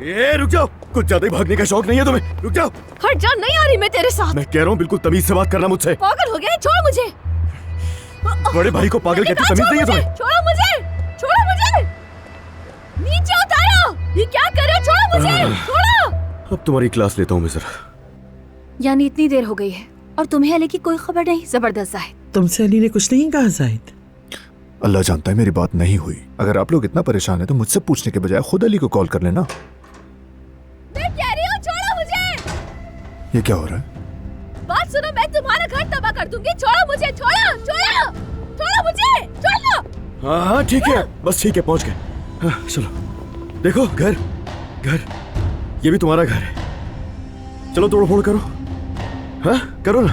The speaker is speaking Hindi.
ए रुक जाओ, कुछ ज्यादा ही भागने का शौक नहीं है तुम्हें? रुक जाओ। हट जा, नहीं आ रही मैं तेरे साथ। मैं कह रहा हूँ बिल्कुल तमीज से बात करना मुझसे। पागल हो गया है, छोड़ मुझे। बड़े भाई को पागल कहती तमीज नहीं है तुम्हें? छोड़ो मुझे, छोड़ो मुझे, नीचे उतारो। ये क्या कर रहे हो? छोड़ो मुझे, छोड़ो। अब तुम्हारी क्लास लेता हूँ मैं जरा। यानी इतनी देर हो गई है और तुम्हें अली की कोई खबर नहीं? जबरदस्त जाहिद। तुमसे अली ने कुछ नहीं कहा जाहिद? अल्लाह जानता है मेरी बात नहीं हुई। अगर आप लोग इतना परेशान हैं तो मुझसे पूछने के बजाय खुद अली को कॉल कर लेना। मैं कह रही हूँ छोड़ो मुझे। ये क्या हो रहा है? बात सुनो, मैं तुम्हारा घर तबाह कर दूंगी। छोड़ो मुझे, छोड़ो, छोड़ो, छोड़ो मुझे, छोड़ो। हाँ हाँ ठीक है, बस ठीक है, पहुंच गए। हाँ, चलो देखो घर, घर ये भी तुम्हारा घर है। चलो तोड़ फोड़ करो। हाँ करो ना।